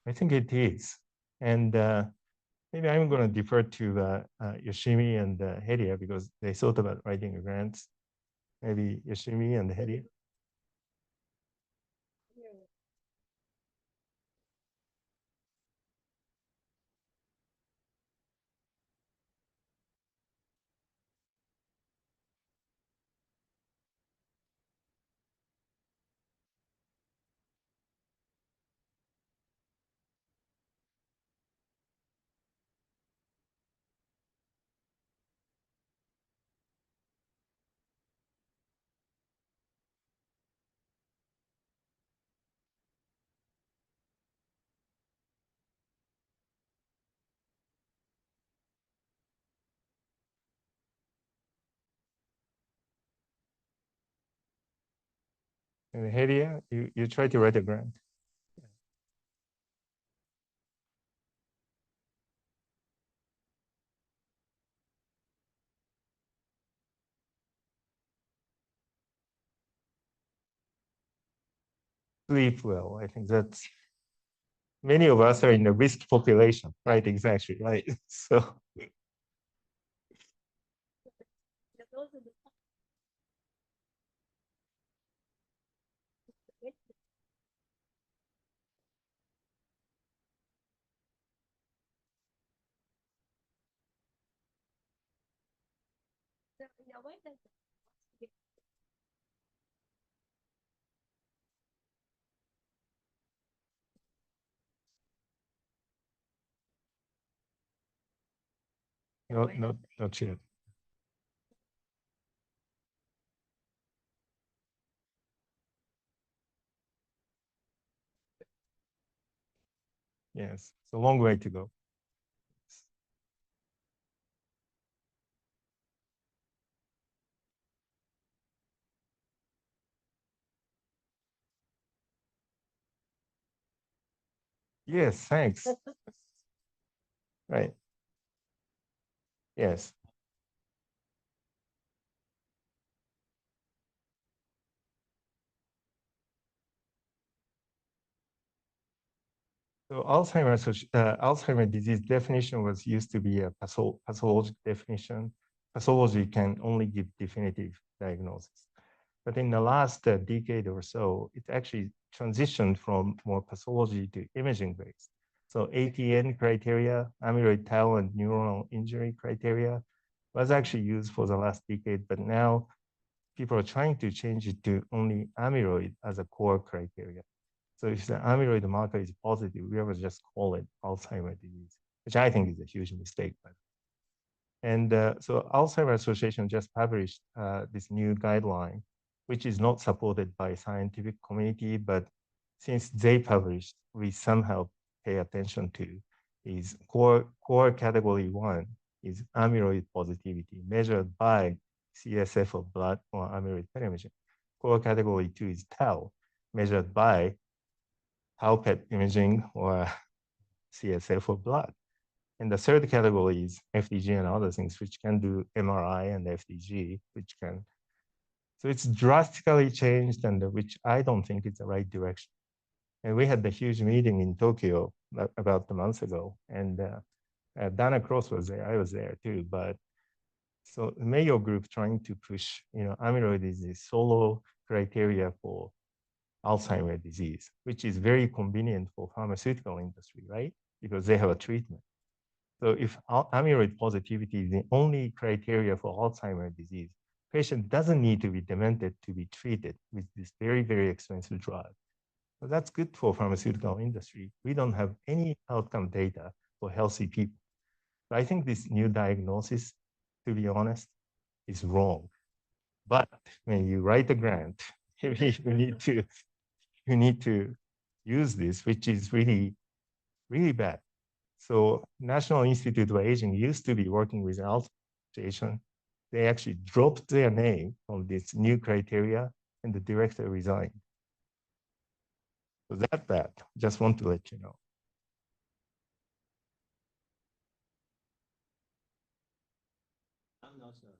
Speaker 1: I think it is. And maybe I'm going to defer to Yoshimi and Hedia because they thought about writing a grant. Maybe Yoshimi and Hedia. And Hedia, you try to write a grant. Sleep well. I think that's many of us are in the risk population, right? Exactly, right. So not yet. Yes, it's a long way to go. Yes, thanks. Right. Yes. So Alzheimer's disease definition was used to be a pathologic definition. Pathology can only give definitive diagnosis. But in the last decade or so, it actually transitioned from more pathology to imaging based. So ATN criteria, amyloid tau and neuronal injury criteria was actually used for the last decade, but now people are trying to change it to only amyloid as a core criteria. So if the amyloid marker is positive, we will just call it Alzheimer's disease, which I think is a huge mistake. And so Alzheimer's Association just published this new guideline, which is not supported by scientific community, but since they published, we somehow pay attention to is core category 1 is amyloid positivity measured by CSF of blood or amyloid PET imaging. Core category 2 is tau measured by tau PET imaging or CSF of blood. And the third category is FDG and other things, which can do MRI and FDG, which can. So it's drastically changed, and which I don't think is the right direction. And we had the huge meeting in Tokyo about a month ago, and Dana Cross was there. I was there too. But so the Mayo Group trying to push, amyloid is a solo criteria for Alzheimer's disease, which is very convenient for pharmaceutical industry, right? Because they have a treatment. So if amyloid positivity is the only criteria for Alzheimer's disease, patient doesn't need to be demented to be treated with this very, very expensive drug. So that's good for pharmaceutical industry. We don't have any outcome data for healthy people. So I think this new diagnosis, to be honest, is wrong. But when you write a grant, you need to use this, which is really, really bad. So National Institute of Aging used to be working with Alzheimer's Association. They actually dropped their name on this new criteria, and the director resigned. So that bad. Just want to let you know.
Speaker 3: I'm not sure.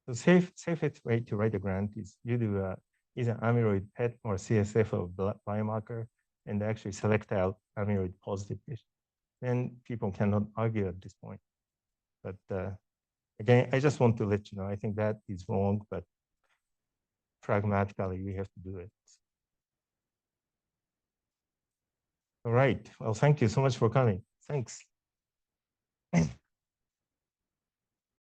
Speaker 1: The safest way to write a grant is you do either amyloid PET or CSF of blood biomarker and actually select out amyloid positive patients. Then people cannot argue at this point. But again, I just want to let you know, I think that is wrong, but pragmatically, we have to do it. All right. Well, thank you so much for coming. Thanks.